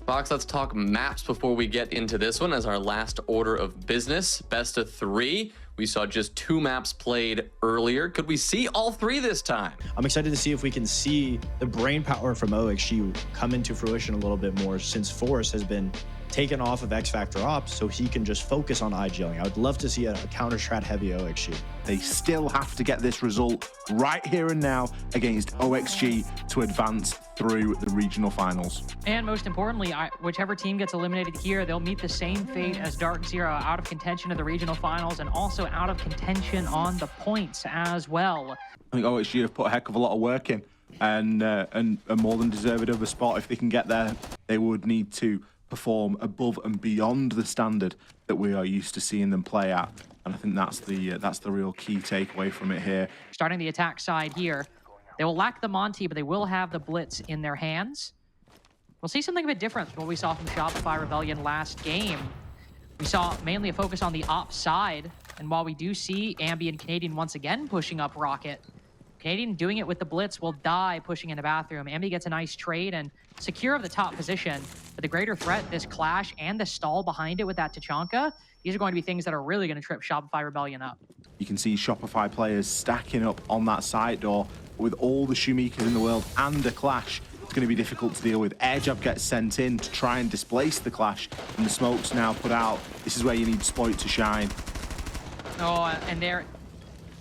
Fox, let's talk maps before we get into this one as our last order of business. Best of 3. We saw just 2 maps played earlier. Could we see all 3 this time? I'm excited to see if we can see the brain power from OXG come into fruition a little bit more, since Force has been taken off of X Factor Ops, so he can just focus on IGLing. I would love to see a counter-strat heavy OXG. They still have to get this result right here and now against OXG to advance through the regional finals. And most importantly, whichever team gets eliminated here, they'll meet the same fate as Dark Zero, out of contention of the regional finals and also out of contention on the points as well. I think OXG have put a heck of a lot of work in and are more than deserved of a spot. If they can get there, they would need to perform above and beyond the standard that we are used to seeing them play at. And I think that's the real key takeaway from it here. Starting the attack side here, they will lack the Monty, but they will have the Blitz in their hands. We'll see something a bit different than what we saw from Shopify Rebellion last game. We saw mainly a focus on the op side, and while we do see Ambi and Canadian once again pushing up Rocket, Canadian doing it with the Blitz will die pushing in the bathroom. Ambi gets a nice trade and secure of the top position. But the greater threat, this clash and the stall behind it with that Tachanka, these are going to be things that are really going to trip Shopify Rebellion up. You can see Shopify players stacking up on that side door with all the Shumikas in the world and a clash. It's going to be difficult to deal with. Air jab gets sent in to try and displace the clash, and the smoke's now put out. This is where you need Spoit to shine. Oh, and there,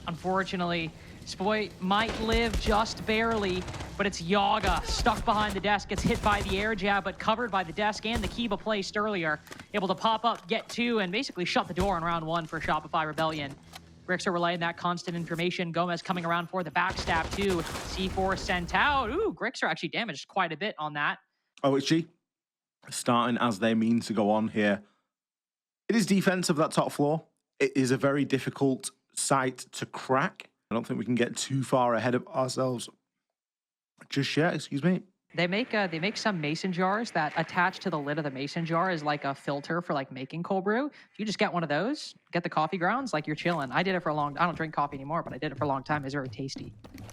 unfortunately, Spoit might live just barely, but it's Yaga stuck behind the desk, gets hit by the air jab, but covered by the desk and the Kiba placed earlier. Able to pop up, get 2, and basically shut the door in round 1 for Shopify Rebellion. Rexen relaying that constant information. Gomez coming around for the backstab too. C4 sent out. Ooh, Grixer actually damaged quite a bit on that. OXG starting as they mean to go on here. It is defensive, that top floor. It is a very difficult site to crack. I don't think we can get too far ahead of ourselves just yet. Excuse me. They make some mason jars that attach to the lid of the mason jar is like a filter for like making cold brew. If you just get one of those, get the coffee grounds, like you're chilling. I did it for a long. I don't drink coffee anymore, but I did it for a long time. It's very tasty.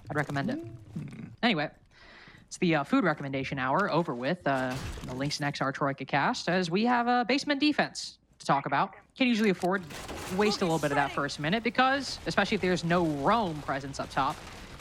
I'd recommend it. Anyway, it's the food recommendation hour over with. The Lynx and XR Troika cast, as we have a basement defense to talk about. Can usually afford to waste a little bit of that first minute because, especially if there's no roam presence up top,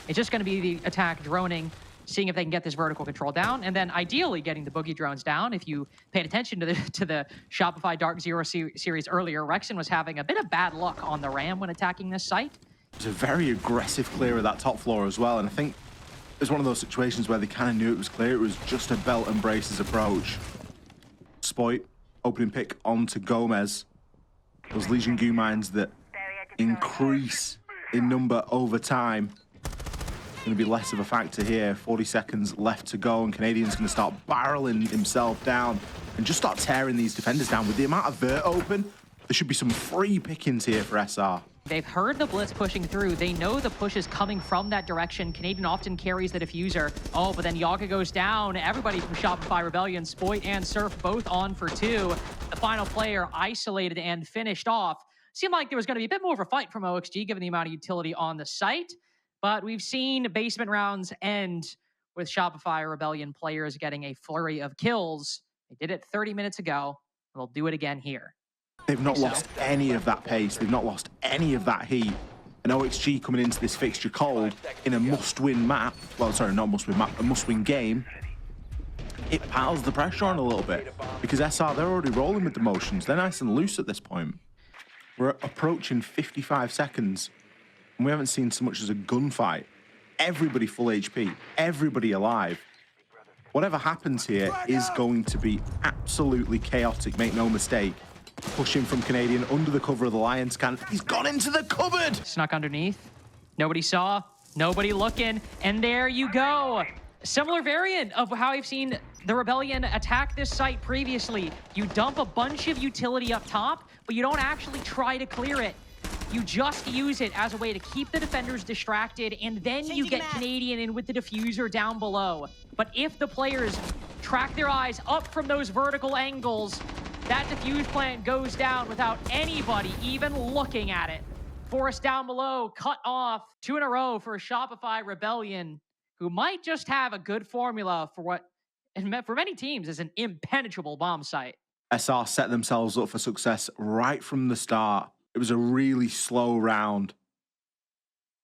it's just going to be the attack droning, seeing if they can get this vertical control down, and then ideally getting the boogie drones down. If you paid attention to the Shopify Dark Zero series earlier, Rexen was having a bit of bad luck on the ram when attacking this site. It was a very aggressive clear of that top floor as well, and I think it was one of those situations where they kind of knew it was clear. It was just a belt and braces approach. Spoit, opening pick onto Gomez. Those Legion Goo mines that increase in number over time. Going to be less of a factor here. 40 seconds left to go, and Canadian's going to start barreling himself down and just start tearing these defenders down. With the amount of vert open, there should be some free pickings here for SR. They've heard the Blitz pushing through. They know the push is coming from that direction. Canadian often carries the diffuser. Oh, but then Yaga goes down. Everybody from Shopify Rebellion, Spoit and Surf both on for 2. The final player isolated and finished off. Seemed like there was going to be a bit more of a fight from OXG given the amount of utility on the site. But we've seen basement rounds end with Shopify Rebellion players getting a flurry of kills. They did it 30 minutes ago. They'll do it again here. They've not lost any of that pace. They've not lost any of that heat. And OXG coming into this fixture cold in a must-win map. Well, sorry, not must-win map, a must-win game. It piles the pressure on a little bit because SR, they're already rolling with the motions. They're nice and loose at this point. We're approaching 55 seconds. And we haven't seen so much as a gunfight. Everybody full HP, everybody alive. Whatever happens here is going to be absolutely chaotic, make no mistake. Pushing from Canadian under the cover of the Lions can. He's gone into the cupboard! Snuck underneath. Nobody saw, nobody looking, and there you go. A similar variant of how I've seen the Rebellion attack this site previously. You dump a bunch of utility up top, but you don't actually try to clear it. You just use it as a way to keep the defenders distracted, and then you get Canadian in with the diffuser down below. But if the players track their eyes up from those vertical angles, that diffuse plant goes down without anybody even looking at it. Forest down below, cut off. 2 in a row for Shopify Rebellion, who might just have a good formula for what and for many teams, is an impenetrable bomb site. SR set themselves up for success right from the start. It was a really slow round.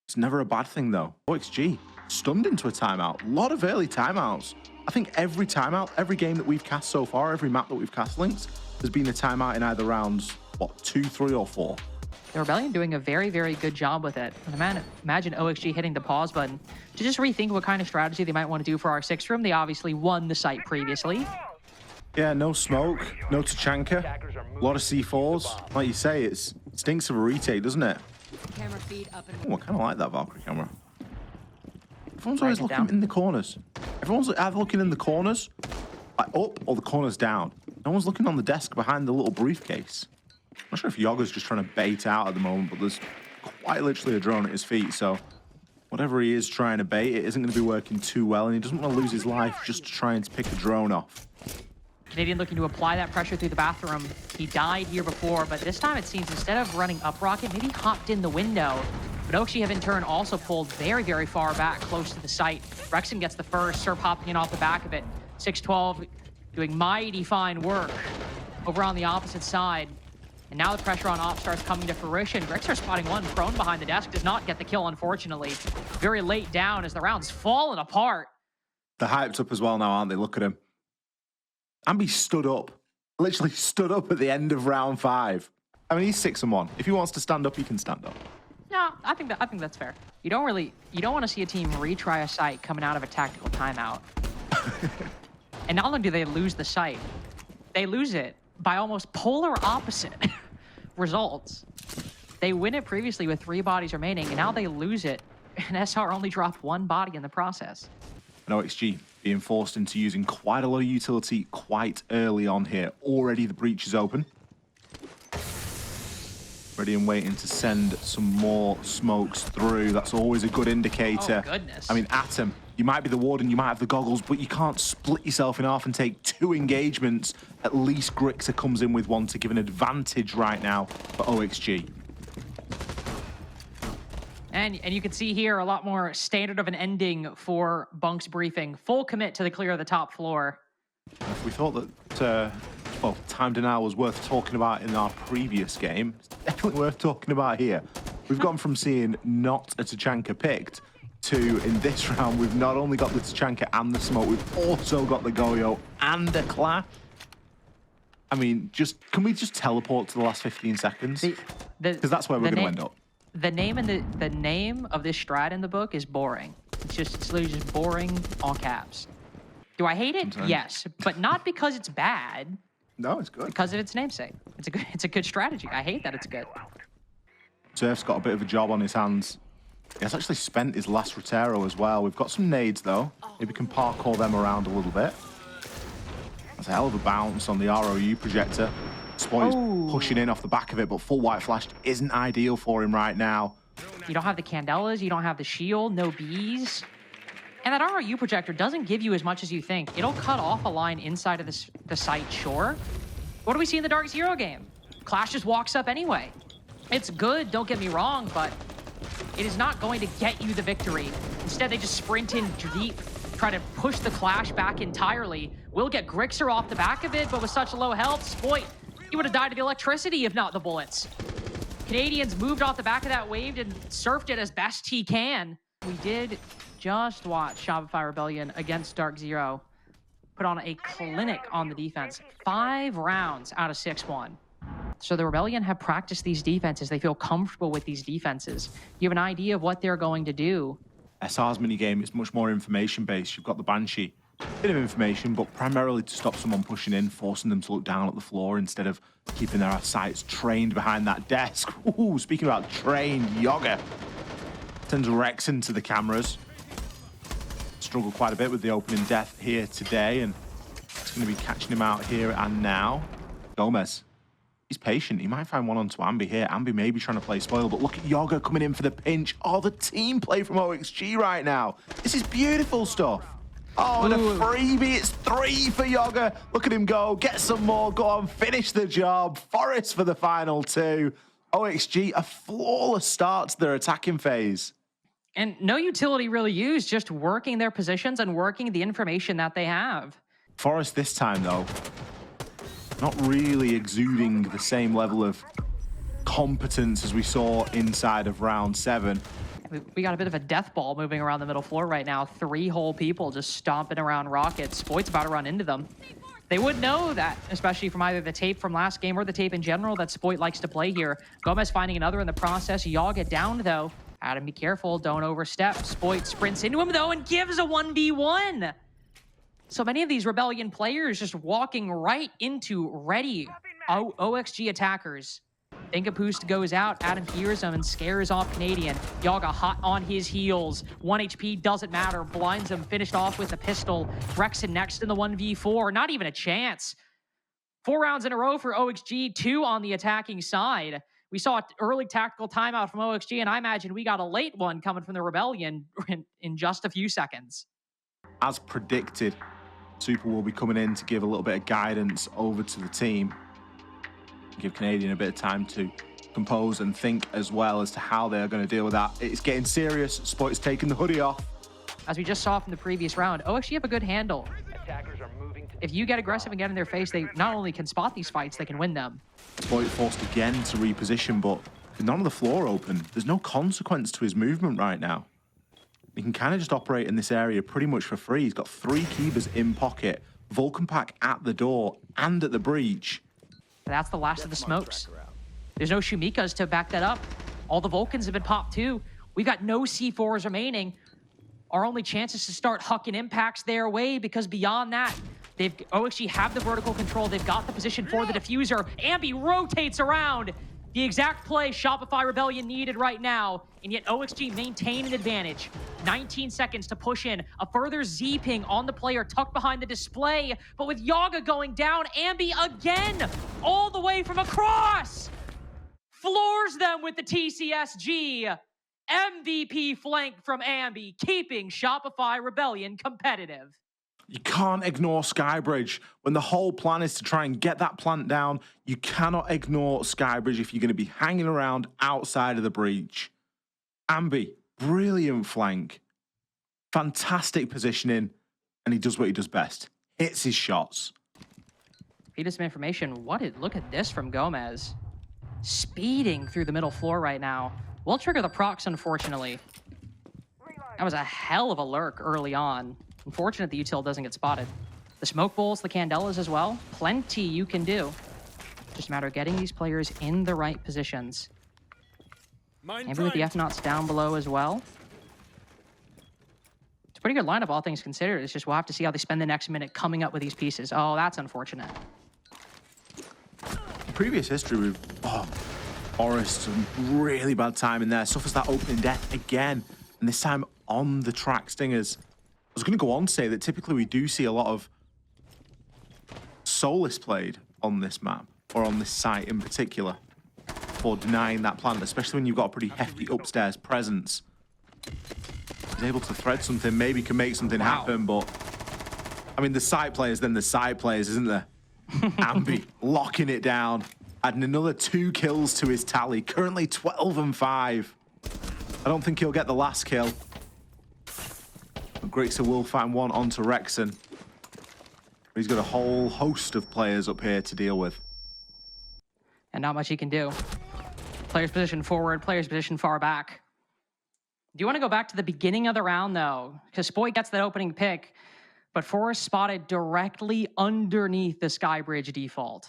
It's never a bad thing, though. OXG stunned into a timeout. A lot of early timeouts. I think every timeout, every game that we've cast so far, every map that we've cast links, there's been a timeout in either rounds, what, 2, 3, or 4. The Rebellion doing a very, very good job with it. And imagine OXG hitting the pause button to just rethink what kind of strategy they might want to do for our 6th room. They obviously won the site previously. Yeah, no smoke, no Tachanka, a lot of C4s. Like you say, it stinks of a retake, doesn't it? Camera feed up and Oh, I kind of like that Valkyrie camera. Everyone's always looking down. in the corners. Everyone's either looking in the corners, like up, or the corners down. No one's looking on the desk behind the little briefcase. I'm not sure if Yoga's just trying to bait out at the moment, but there's quite literally a drone at his feet, so whatever he is trying to bait, it isn't going to be working too well, and he doesn't want to lose his life just trying to pick a drone off. Canadian looking to apply that pressure through the bathroom. He died here before, but this time it seems instead of running up rocket, maybe hopped in the window. But OXG have in turn also pulled very, very far back, close to the site. Rexen gets the first, Serp hopping in off the back of it. 612 doing mighty fine work over on the opposite side. And now the pressure on Op starts coming to fruition. Rexer spotting one prone behind the desk, does not get the kill, unfortunately. Very late down as the round's falling apart. They're hyped up as well now, aren't they? Look at him. Ambi stood up, literally stood up at the end of round 5. I mean, he's 6-1. If he wants to stand up, he can stand up. No, I think that's fair. You don't want to see a team retry a site coming out of a tactical timeout. And not only do they lose the site, they lose it by almost polar opposite results. They win it previously with 3 bodies remaining, and now they lose it, and SR only dropped 1 body in the process. And OXG being forced into using quite a lot of utility quite early on here. Already the breach is open. Ready and waiting to send some more smokes through. That's always a good indicator. Oh, goodness. I mean, Atom, you might be the warden, you might have the goggles, but you can't split yourself in half and take 2 engagements. At least Grixer comes in with 1 to give an advantage right now for OXG. And you can see here a lot more standard of an ending for Bunk's briefing. Full commit to the clear of the top floor. If we thought that, well, time denial was worth talking about in our previous game, it's definitely worth talking about here. We've gone from seeing not a Tachanka picked to, in this round, we've not only got the Tachanka and the smoke, we've also got the Goyo and the Clash. I mean, can we just teleport to the last 15 seconds? Because that's where we're going to end up. The name of this strat in the book is boring. It's literally just boring, all caps. Do I hate it? Yes, but not because it's bad. No, it's good. Because of its namesake. It's a good strategy. I hate that it's good. Surf's got a bit of a job on his hands. He has actually spent his last Rotero as well. We've got some nades though. Maybe we can parkour them around a little bit. That's a hell of a bounce on the ROU projector. Spoit is pushing in off the back of it, but full white flash isn't ideal for him right now. You don't have the Candelas, you don't have the shield, no bees. And that ROU projector doesn't give you as much as you think. It'll cut off a line inside of the site, sure. What do we see in the Dark Zero game? Clash just walks up anyway. It's good, don't get me wrong, but it is not going to get you the victory. Instead, they just sprint in deep, try to push the Clash back entirely. We'll get Grixer off the back of it, but with such low health, Spoit, he would have died of the electricity if not the bullets. Canadians moved off the back of that wave and surfed it as best he can. We did just watch Shopify Rebellion against Dark Zero put on a clinic on the defense. 5 rounds out of 6-1. So the Rebellion have practiced these defenses. They feel comfortable with these defenses. You have an idea of what they're going to do. SR's minigame is much more information-based. You've got the Banshee. Bit of information, but primarily to stop someone pushing in, forcing them to look down at the floor instead of keeping their sights trained behind that desk. Ooh, speaking about trained, Yoga sends Rexen to the cameras. Struggled quite a bit with the opening death here today, and it's going to be catching him out here and now. Gomez, he's patient. He might find one onto Ambi here. Ambi may be trying to play spoil, but look at Yoga coming in for the pinch. Oh, the team play from OXG right now. This is beautiful stuff. Oh, and a freebie. It's 3 for Yoga. Look at him go. Get some more. Go on. Finish the job. Forest for the final 2. OXG, a flawless start to their attacking phase. And no utility really used, just working their positions and working the information that they have. Forest this time, though, not really exuding the same level of competence as we saw inside of round 7. We got a bit of a death ball moving around the middle floor right now. 3 whole people just stomping around Rockets. Spoit's about to run into them. They would know that, especially from either the tape from last game or the tape in general, that Spoit likes to play here. Gomez finding another in the process. Yaga down, though. Adam, be careful. Don't overstep. Spoit sprints into him, though, and gives a 1v1. So many of these Rebellion players just walking right into ready OXG attackers. Thinkapoost goes out. Adam hears him and scares off Canadian. Yaga hot on his heels. 1 HP doesn't matter. Blinds him. Finished off with a pistol. Rexen next in the 1v4. Not even a chance. 4 rounds in a row for OXG. 2 on the attacking side. We saw an early tactical timeout from OXG, and I imagine we got a late one coming from the Rebellion in just a few seconds. As predicted, Super will be coming in to give a little bit of guidance over to the team. Give Canadian a bit of time to compose and think as well as to how they're going to deal with that. It's getting serious. Spoit's taking the hoodie off. As we just saw from the previous round, OXG have a good handle. If you get aggressive and get in their face, they not only can spot these fights, they can win them. Spoit forced again to reposition, but with none of the floor open, there's no consequence to his movement right now. He can kind of just operate in this area pretty much for free. He's got 3 Keepers in pocket, Vulcan Pack at the door and at the breach. That's the last of the smokes. There's no Shumikas to back that up. All the Vulcans have been popped too. We've got no C4s remaining. Our only chance is to start hucking impacts their way, because beyond that, OXG have the vertical control. They've got the position for the diffuser. Ambi rotates around. The exact play Shopify Rebellion needed right now, and yet OXG maintain an advantage. 19 seconds to push in. A further Z-ping on the player tucked behind the display, but with Yaga going down, Ambi again, all the way from across, floors them with the TCSG. MVP flank from Ambi, keeping Shopify Rebellion competitive. You can't ignore Skybridge. When the whole plan is to try and get that plant down, you cannot ignore Skybridge if you're going to be hanging around outside of the breach. Ambi, brilliant flank. Fantastic positioning, and he does what he does best. Hits his shots. Feed us some information. Look at this from Gomez. Speeding through the middle floor right now. We'll trigger the procs, unfortunately. That was a hell of a lurk early on. Unfortunate the util doesn't get spotted. The smoke bowls, the candelas as well. Plenty you can do. Just a matter of getting these players in the right positions. Maybe with the F-Nauts down below as well. It's a pretty good lineup, all things considered. It's just we'll have to see how they spend the next minute coming up with these pieces. Oh, that's unfortunate. Previous history with Forest, some really bad time in there. Suffers that opening death again. And this time on the track stingers. I was going to go on to say that typically we do see a lot of Solis played on this map, or on this site in particular, for denying that plant, especially when you've got a pretty hefty upstairs presence. He's able to thread something, maybe can make something happen, but I mean, the side players, then the side players, isn't there? Ambi locking it down, adding another 2 kills to his tally, currently 12 and 5. I don't think he'll get the last kill. Grixer will find one onto Rexen. He's got a whole host of players up here to deal with. And not much he can do. Players position forward, players position far back. Do you want to go back to the beginning of the round, though? Because Spoit gets that opening pick, but Forrest spotted directly underneath the Skybridge default.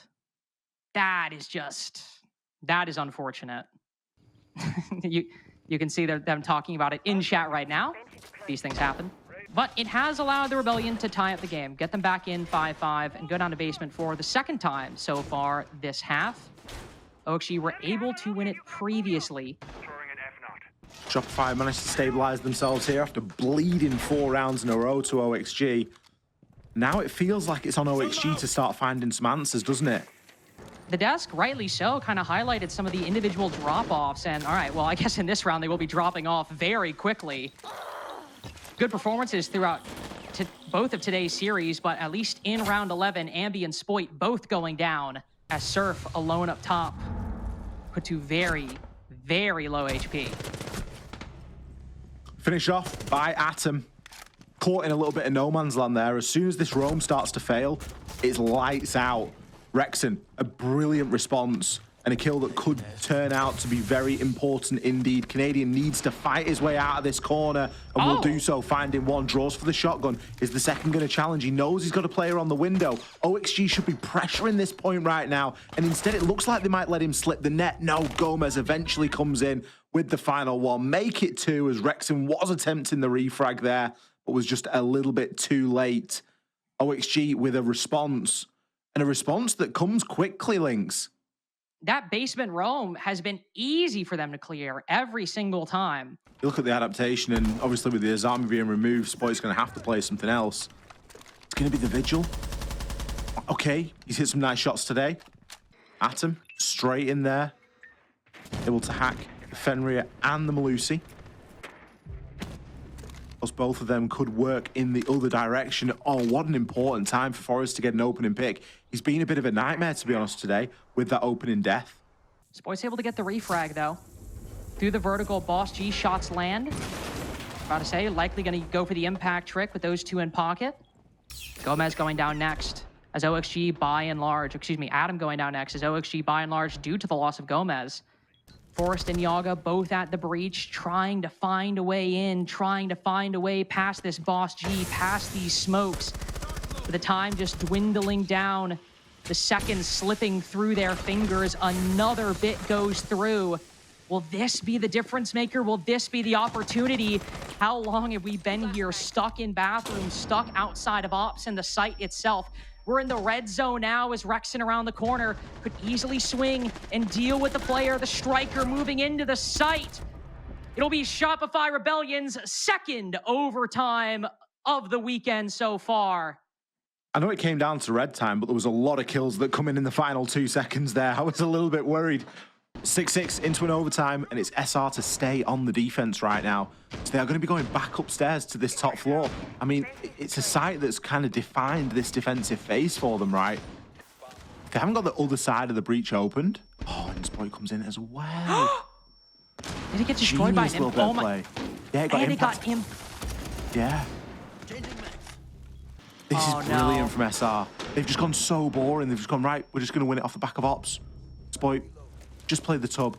That is unfortunate. You can see them talking about it in chat right now. These things happen. But it has allowed the Rebellion to tie up the game, get them back in 5-5, and go down to basement for the second time so far this half. OXG were able to win it previously. Shopify managed to stabilize themselves here after bleeding 4 rounds in a row to OXG. Now it feels like it's on OXG to start finding some answers, doesn't it? The desk, rightly so, kind of highlighted some of the individual drop-offs, and all right, well, I guess in this round they will be dropping off very quickly. Good performances throughout both of today's series, but at least in round 11, Ambi and Spoit both going down as Surf alone up top, put to very, very low HP. Finish off by Atom. caught in a little bit of no man's land there. As soon as this roam starts to fail, it's lights out. Rexen, a brilliant response and a kill that could turn out to be very important indeed. Canadian needs to fight his way out of this corner and will do so, finding one. Draws for the shotgun. Is the second going to challenge? He knows he's got a player on the window. OXG should be pressuring this point right now, and instead it looks like they might let him slip the net. No, Gomez eventually comes in with the final one. Make it 2 as Rexen was attempting the refrag there, but was just a little bit too late. OXG with a response, and a response that comes quickly, Lynx. That basement roam has been easy for them to clear every single time. You look at the adaptation, and obviously with the Azami being removed, Spoit's going to have to play something else. It's going to be the Vigil. Okay, he's hit some nice shots today. Atom, straight in there. Able to hack the Fenrir and the Melusi. Both of them could work in the other direction. Oh, what an important time for Forrest to get an opening pick. He's been a bit of a nightmare, to be honest, today with that opening death. Spoit's able to get the refrag, though. Through the vertical, Boss G shots land. About to say, likely going to go for the impact trick with those two in pocket. Gomez going down next as OXG by and large, excuse me, Adam going down next as OXG by and large due to the loss of Gomez. Forrest and Yaga both at the breach, trying to find a way in, trying to find a way past this Boss G, past these smokes. With the time just dwindling down, the seconds slipping through their fingers, another bit goes through. Will this be the difference maker? Will this be the opportunity? How long have we been here, stuck in bathrooms, stuck outside of ops and the site itself? We're in the red zone now as Rexen around the corner could easily swing and deal with the player, the striker moving into the site. It'll be Shopify Rebellion's second overtime of the weekend so far. I know it came down to red time, but there was a lot of kills that come in the final 2 seconds there. I was a little bit worried. 6-6 into an overtime, and it's SR to stay on the defense right now. So they are going to be going back upstairs to this top floor. I mean, it's a site that's kind of defined this defensive phase for them, right? They haven't got the other side of the breach opened. Oh, and Spoit comes in as well. Did he get destroyed by him? Oh my! Yeah, it got and impact. it got him. Yeah. This is brilliant from SR. They've just gone so boring. They've just gone, right, we're just going to win it off the back of ops. Spoit, just play the tub.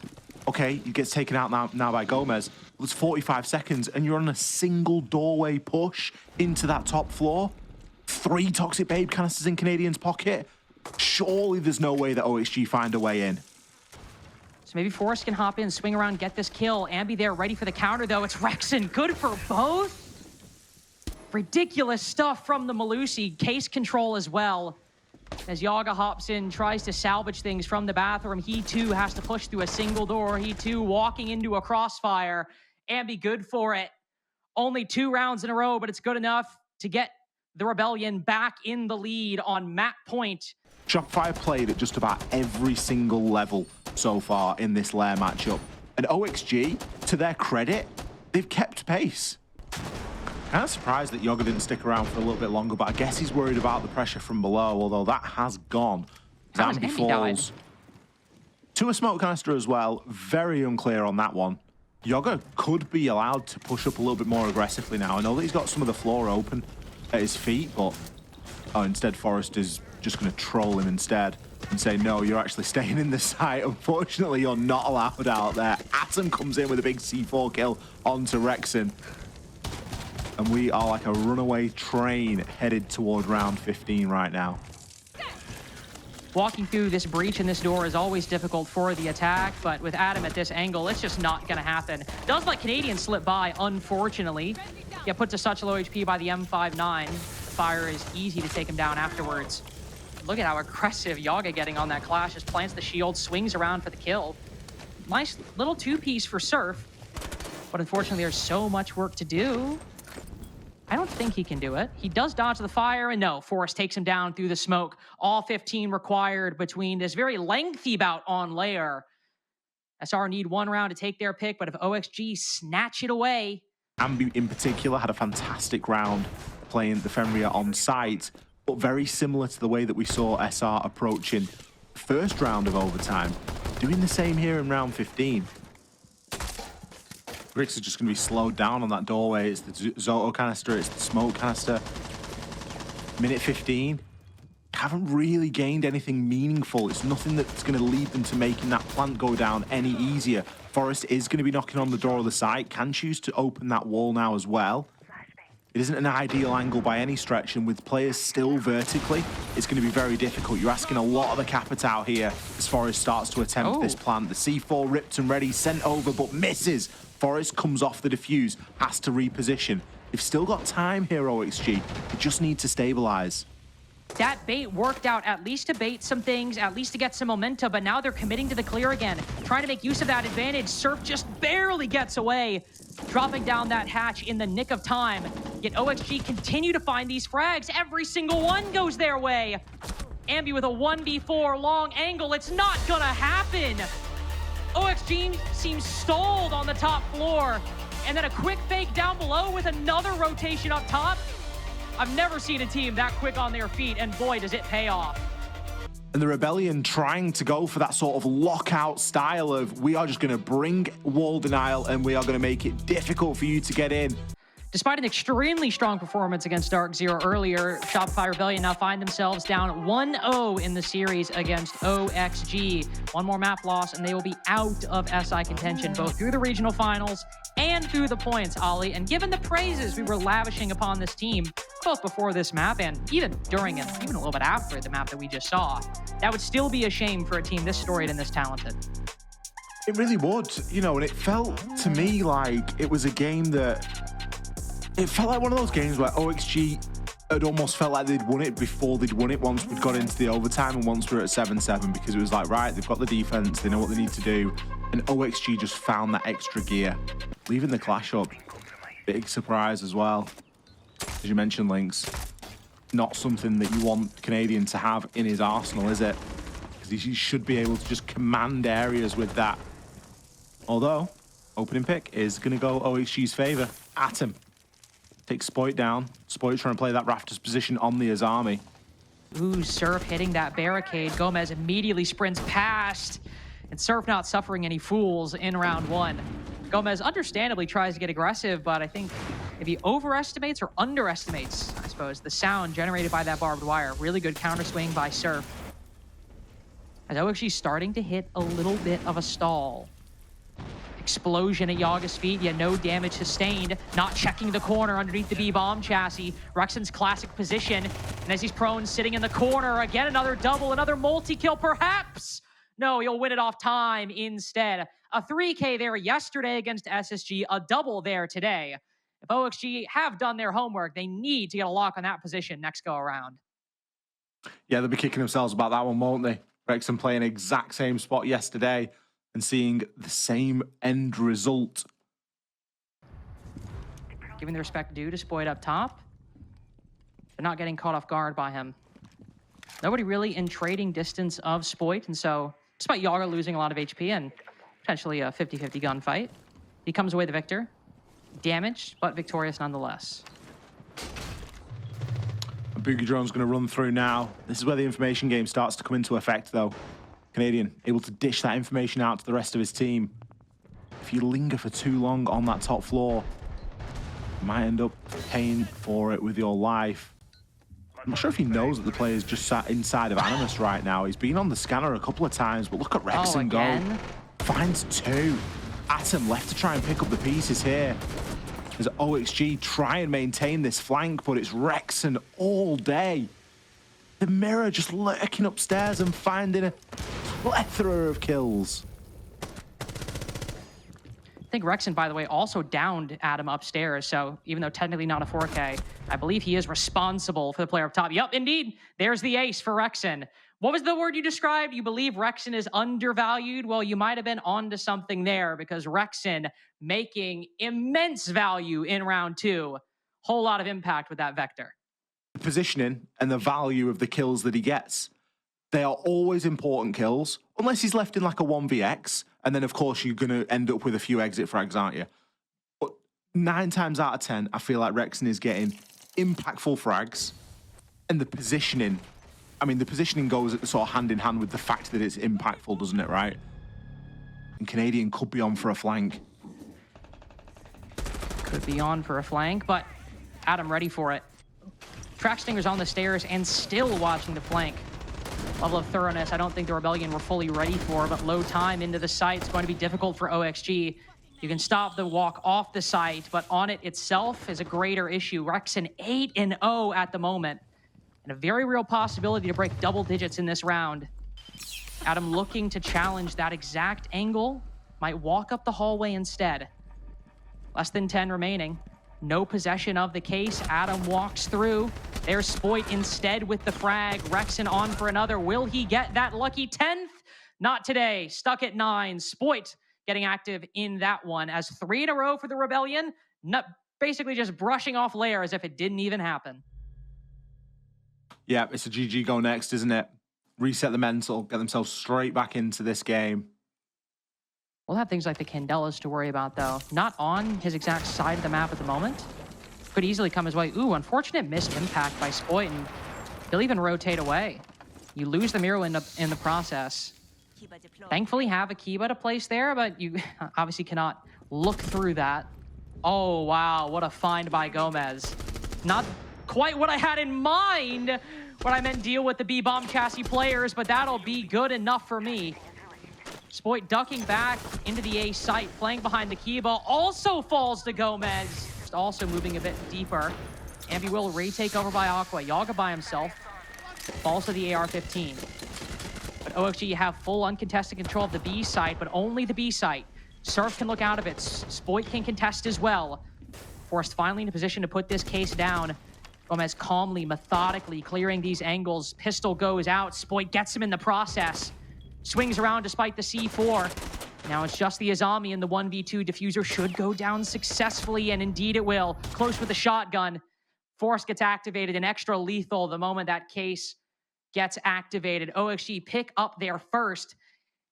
Okay, he gets taken out now by Gomez. Well, it's 45 seconds, and you're on a single doorway push into that top floor. 3 Toxic Babe canisters in Canadian's pocket. Surely there's no way that OXG find a way in. So maybe Forrest can hop in, swing around, get this kill. Ambi there, ready for the counter, though. It's Rexen, good for both. Ridiculous stuff from the Melusi. Case control as well. As Yaga hops in, tries to salvage things from the bathroom. He, too, has to push through a single door. He, too, walking into a crossfire. Ambi good for it. Only 2 rounds in a row, but it's good enough to get the Rebellion back in the lead on map point. Shopify played at just about every single level so far in this lair matchup. And OXG, to their credit, they've kept pace. Kind of surprised that Yaga didn't stick around for a little bit longer, but I guess he's worried about the pressure from below, although that has gone. Zambi falls to a smoke canister as well. Very unclear on that one. Yaga could be allowed to push up a little bit more aggressively now. I know that he's got some of the floor open at his feet, but instead Forrest is just going to troll him instead and say, no, you're actually staying in the site. Unfortunately, you're not allowed out there. Atom comes in with a big C4 kill onto Rexen. And we are like a runaway train headed toward round 15 right now. Walking through this breach in this door is always difficult for the attack, but with Adam at this angle, it's just not going to happen. Does let Canadian slip by, unfortunately. Get put to such low HP by the M59. The fire is easy to take him down afterwards. Look at how aggressive Yaga getting on that clash. Just plants the shield, swings around for the kill. Nice little 2-piece for Surf, but unfortunately there's so much work to do. I don't think he can do it. He does dodge the fire, and no, Forrest takes him down through the smoke. All 15 required between this very lengthy bout on layer. SR need 1 round to take their pick, but if OXG snatch it away. Ambi in particular had a fantastic round playing the Fenrir on site, but very similar to the way that we saw SR approaching the first round of overtime. Doing the same here in round 15. Grix is just going to be slowed down on that doorway. It's the Zoto canister, it's the smoke canister. Minute 15. Haven't really gained anything meaningful. It's nothing that's going to lead them to making that plant go down any easier. Forest is going to be knocking on the door of the site, can choose to open that wall now as well. It isn't an ideal angle by any stretch, and with players still vertically, it's going to be very difficult. You're asking a lot of the Capitao here as Forest starts to attempt this plant. The C4 ripped and ready, sent over, but misses. Forest comes off the defuse, has to reposition. They've still got time here, OXG. They just need to stabilize. That bait worked out, at least to bait some things, at least to get some momentum, but now they're committing to the clear again, trying to make use of that advantage. Surf just barely gets away, dropping down that hatch in the nick of time. Yet OXG continue to find these frags. Every single one goes their way. Ambi with a 1v4 long angle. It's not gonna happen. OXG seems stalled on the top floor. And then a quick fake down below with another rotation up top. I've never seen a team that quick on their feet, and boy, does it pay off. And the Rebellion trying to go for that sort of lockout style of, we are just going to bring wall denial and we are going to make it difficult for you to get in. Despite an extremely strong performance against Dark Zero earlier, Shopify Rebellion now find themselves down 1-0 in the series against OXG. One more map loss, and they will be out of SI contention, both through the regional finals and through the points, Ollie. And given the praises we were lavishing upon this team, both before this map and even during and even a little bit after the map that we just saw, that would still be a shame for a team this storied and this talented. It really would, you know, and it felt to me like it was a game that... It felt like one of those games where OXG had almost felt like they'd won it before they'd won it once we'd got into the overtime and once we were at 7-7, because it was like, right, they've got the defense, they know what they need to do, and OXG just found that extra gear, leaving the clash up. Big surprise as well. As you mentioned, Lynx, not something that you want Canadian to have in his arsenal, is it? Because he should be able to just command areas with that. Although, opening pick is going to go OXG's favor. Atom takes Spoit down. Spoit trying to play that Rafters position on the Azami. Ooh, Surf hitting that barricade. Gomez immediately sprints past, and Surf not suffering any fools in round one. Gomez understandably tries to get aggressive, but I think if he overestimates or underestimates, I suppose, the sound generated by that barbed wire. Really good counter swing by Surf. As OXG starting to hit a little bit of a stall. Explosion at Yaga's feet, yet no damage sustained. Not checking the corner underneath the B-bomb chassis. Rexen's classic position, and as he's prone, sitting in the corner, again another double, another multi-kill perhaps. No, he'll win it off time instead. A 3K there yesterday against SSG, a double there today. If OXG have done their homework, they need to get a lock on that position next go around. Yeah, they'll be kicking themselves about that one, won't they? Rexen playing exact same spot yesterday and seeing the same end result. Giving the respect due to Spoit up top, but not getting caught off guard by him. Nobody really in trading distance of Spoit, and so despite Yaga losing a lot of HP and potentially a 50-50 gunfight, he comes away the victor. Damaged, but victorious nonetheless. A Boogie Drone's going to run through now. This is where the information game starts to come into effect, though. Canadian able to dish that information out to the rest of his team. If you linger for too long on that top floor, you might end up paying for it with your life. I'm not sure if he knows that the player's just sat inside of Animus right now. He's been on the scanner a couple of times, but look at Rexen go. Finds two. Atom left to try and pick up the pieces here. As OXG try and maintain this flank, but it's Rexen all day. The mirror just lurking upstairs and finding a plethora of kills. I think Rexen, by the way, also downed Adam upstairs, so even though technically not a 4K, I believe he is responsible for the player up top. Yup, indeed. There's the ace for Rexen. What was the word you described? You believe Rexen is undervalued? Well, you might have been onto something there, because Rexen making immense value in round two. Whole lot of impact with that vector. The positioning and the value of the kills that he gets. They are always important kills, unless he's left in like a 1vx, and then of course you're going to end up with a few exit frags, aren't you? But 9 times out of 10, I feel like Rexen is getting impactful frags, and the positioning, I mean, the positioning goes sort of hand in hand with the fact that it's impactful, doesn't it, right? And Canadian could be on for a flank. Could be on for a flank, but Adam ready for it. Track Stinger's on the stairs and still watching the flank. Level of thoroughness, I don't think the Rebellion were fully ready for, but low time into the site is going to be difficult for OXG. You can stop the walk off the site, but on it itself is a greater issue. Rexen 8-0 at the moment, and a very real possibility to break double digits in this round. Adam looking to challenge that exact angle, might walk up the hallway instead. Less than 10 remaining. No possession of the case. Adam walks through. There's Spoit instead with the frag. Rexen on for another. Will he get that lucky 10th? Not today. Stuck at 9. Spoit getting active in that one as 3 in a row for the Rebellion. Basically just brushing off Lair as if it didn't even happen. Yeah, it's a GG go next, isn't it? Reset the mental, get themselves straight back into this game. We'll have things like the Candelas to worry about, though. Not on his exact side of the map at the moment. Could easily come his way. Ooh, unfortunate missed impact by Spoit, and he'll even rotate away. You lose the Miro in the process. Thankfully have a Kiba to place there, but you obviously cannot look through that. Oh, wow, what a find by Gomez. Not quite what I had in mind when I meant deal with the B-bomb chassis players, but that'll be good enough for me. Spoit ducking back into the A site, playing behind the Kiba, also falls to Gomez. Just also moving a bit deeper. Ambi will retake over by Aqua. Yaga by himself. Falls to the AR-15. But OXG have full uncontested control of the B site, but only the B site. Surf can look out of it. Spoit can contest as well. Forced finally in a position to put this case down. Gomez calmly, methodically clearing these angles. Pistol goes out. Spoit gets him in the process. Swings around despite the C4. Now it's just the Azami and the 1v2. Diffuser should go down successfully, and indeed it will. Close with the shotgun. Force gets activated, and extra lethal the moment that case gets activated. OXG pick up there first,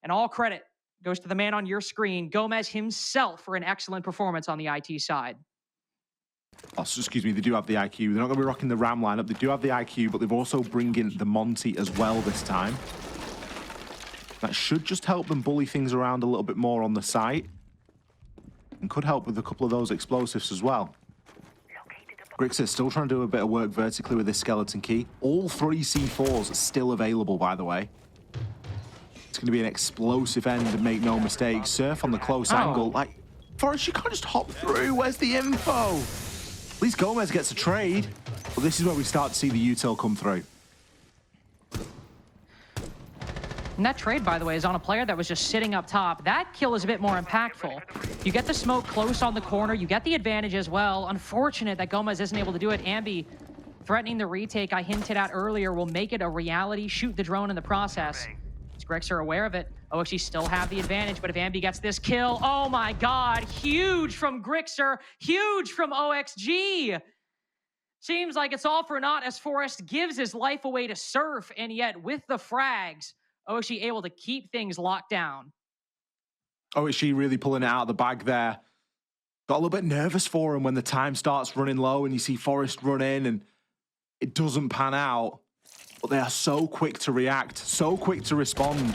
and all credit goes to the man on your screen, Gomez himself, for an excellent performance on the IT side. Oh, excuse me, they do have the IQ. They're not going to be rocking the Ram lineup. They do have the IQ, but they've also bringing the Monty as well this time. That should just help them bully things around a little bit more on the site. And could help with a couple of those explosives as well. Rexen still trying to do a bit of work vertically with this skeleton key. All 3 C4s are still available, by the way. It's going to be an explosive end, and make no mistake. Surf on the close angle. Like, Forrest, you can't just hop through. Where's the info? At least Gomez gets a trade. But this is where we start to see the util come through. And that trade, by the way, is on a player that was just sitting up top. That kill is a bit more impactful. You get the smoke close on the corner. You get the advantage as well. Unfortunate that Gomez isn't able to do it. Ambi threatening the retake I hinted at earlier will make it a reality. Shoot the drone in the process. Grex are aware of it. OXG still have the advantage, but if Ambi gets this kill, oh my god, huge from Grixer, huge from OXG. Seems like it's all for naught as Forrest gives his life away to Surf, and yet with the frags, OXG able to keep things locked down. OXG really pulling it out of the bag there. Got a little bit nervous for him when the time starts running low and you see Forrest run in and it doesn't pan out. But they are so quick to react, so quick to respond.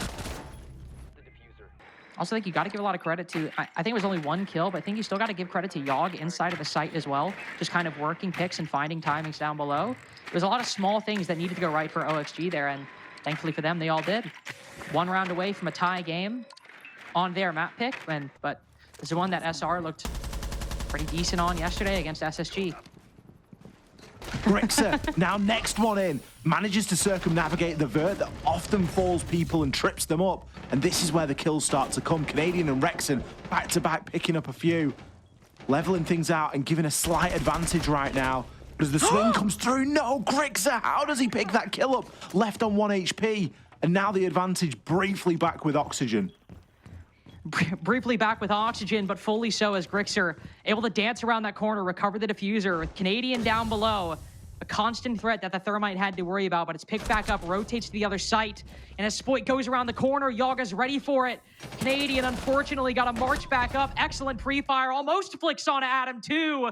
Also, I think you got to give a lot of credit to, I think it was only 1 kill, but I think you still got to give credit to Yogg inside of the site as well. Just kind of working picks and finding timings down below. There's a lot of small things that needed to go right for OXG there, and thankfully for them, they all did. 1 round away from a tie game on their map pick, but this is one that SR looked pretty decent on yesterday against SSG. Rexen, now next one in, manages to circumnavigate the vert that often falls people and trips them up. And this is where the kills start to come. Canadian and Rexen back to back picking up a few. Leveling things out and giving a slight advantage right now. But as the swing comes through, no, Grixer, how does he pick that kill up? Left on 1 HP. And now the advantage briefly back with Oxygen. Briefly back with Oxygen, but fully so as Grixer able to dance around that corner, recover the diffuser with Canadian down below. A constant threat that the Thermite had to worry about, but it's picked back up, rotates to the other site, and as Spoit goes around the corner, Yaga's ready for it. Canadian, unfortunately, got to march back up. Excellent pre-fire, almost flicks on Adam too,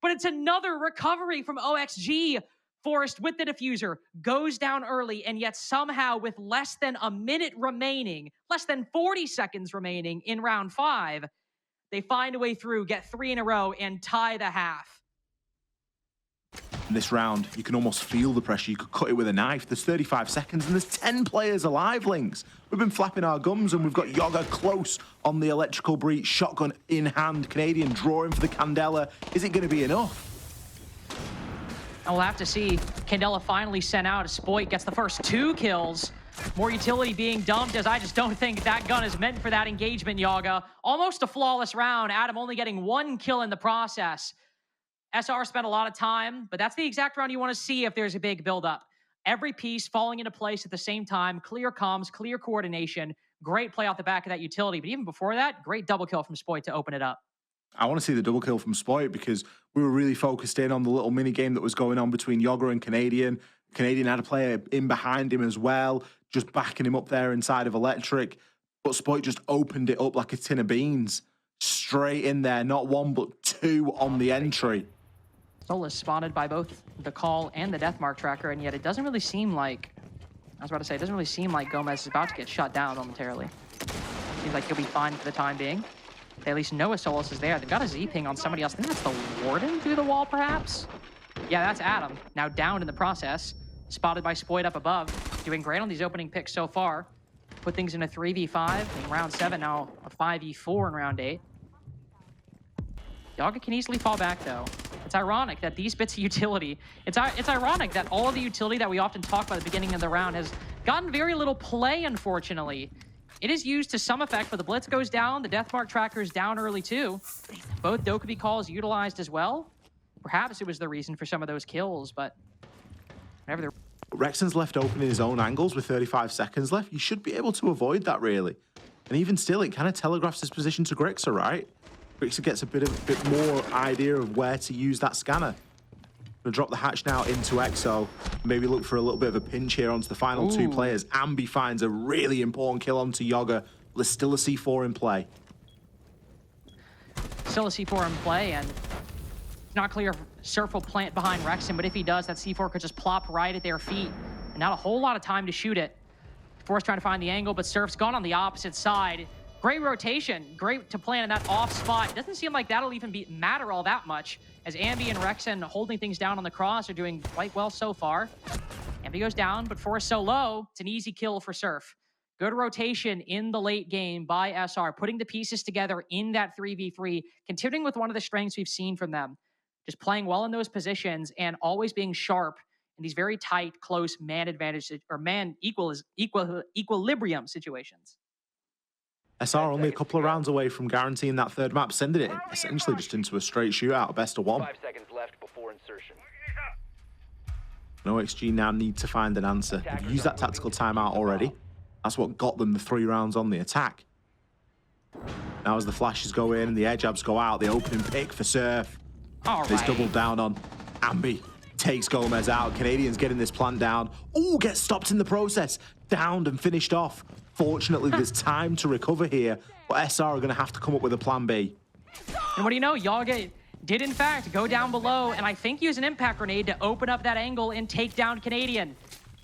but it's another recovery from OXG. Forrest with the diffuser goes down early, and yet somehow with less than a minute remaining, less than 40 seconds remaining in round 5, They find a way through, get 3 in a row, and tie the half. In this round, you can almost feel the pressure. You could cut it with a knife. There's 35 seconds and there's 10 players alive, Lynx. We've been flapping our gums and we've got Yoga close on the electrical breach, shotgun in hand. Canadian drawing for the Candela. Is it going to be enough? And we'll have to see. Candela finally sent out. Spoit gets the first 2 kills. More utility being dumped, as I just don't think that gun is meant for that engagement, Yaga. Almost a flawless round. Adam only getting 1 kill in the process. SR spent a lot of time, but that's the exact round you want to see if there's a big buildup. Every piece falling into place at the same time, clear comms, clear coordination, great play off the back of that utility. But even before that, great double kill from Spoit to open it up. I want to see the double kill from Spoit because we were really focused in on the little mini game that was going on between Yoga and Canadian. Canadian had a player in behind him as well, just backing him up there inside of Electric. But Spoit just opened it up like a tin of beans. Straight in there, not 1 but 2 on the entry. Soul is spotted by both the call and the deathmark tracker, and yet it doesn't really seem like, I was about to say, it doesn't really seem like Gomez is about to get shut down momentarily. Seems like he'll be fine for the time being. They at least know a Solus is there. They've got a Z-ping on somebody else. I think that's the Warden through the wall, perhaps? Yeah, that's Adam, now down in the process. Spotted by Spoit up above. Doing great on these opening picks so far. Put things in a 3v5 in round 7, now a 5v4 in round 8. Yaga can easily fall back, though. It's ironic that these bits of utility, it's ironic that all of the utility that we often talk about at the beginning of the round has gotten very little play, unfortunately. It is used to some effect, but the Blitz goes down, the Deathmark tracker is down early too. Both Dokkaebi calls utilized as well. Perhaps it was the reason for some of those kills, but whatever the... Rexen's left open in his own angles with 35 seconds left. You should be able to avoid that, really. And even still, it kind of telegraphs his position to Grixer, right? Grixer gets a bit more idea of where to use that scanner. Gonna drop the hatch now into Exo. Maybe look for a little bit of a pinch here onto the final 2 players. Ambi finds a really important kill onto Yoga. There's still a C4 in play. Still a C4 in play, and not clear if Surf will plant behind Rexen, but if he does, that C4 could just plop right at their feet. And not a whole lot of time to shoot it. Force trying to find the angle, but Surf's gone on the opposite side. Great rotation, great to plan in that off spot. Doesn't seem like that'll even matter all that much, as Ambi and Rexen holding things down on the cross are doing quite well so far. Ambi goes down, but Force so low, it's an easy kill for Surf. Good rotation in the late game by SR, putting the pieces together in that 3v3, continuing with one of the strengths we've seen from them. Just playing well in those positions and always being sharp in these very tight, close man advantage or man equilibrium situations. SR only a couple of rounds away from guaranteeing that 3rd map, sending it essentially just into a straight shootout, a best of 1. 5 seconds left before insertion. No XG now need to find an answer. They've used that tactical timeout already. That's what got them the 3 rounds on the attack. Now as the flashes go in and the air jabs go out, the opening pick for Surf. It's doubled down on. Ambi takes Gomez out. Canadians getting this plant down. Oh, gets stopped in the process. Downed and finished off. Fortunately, there's time to recover here, but SR are going to have to come up with a plan B. And what do you know? Yaga did, in fact, go down below, and I think use an impact grenade to open up that angle and take down Canadian.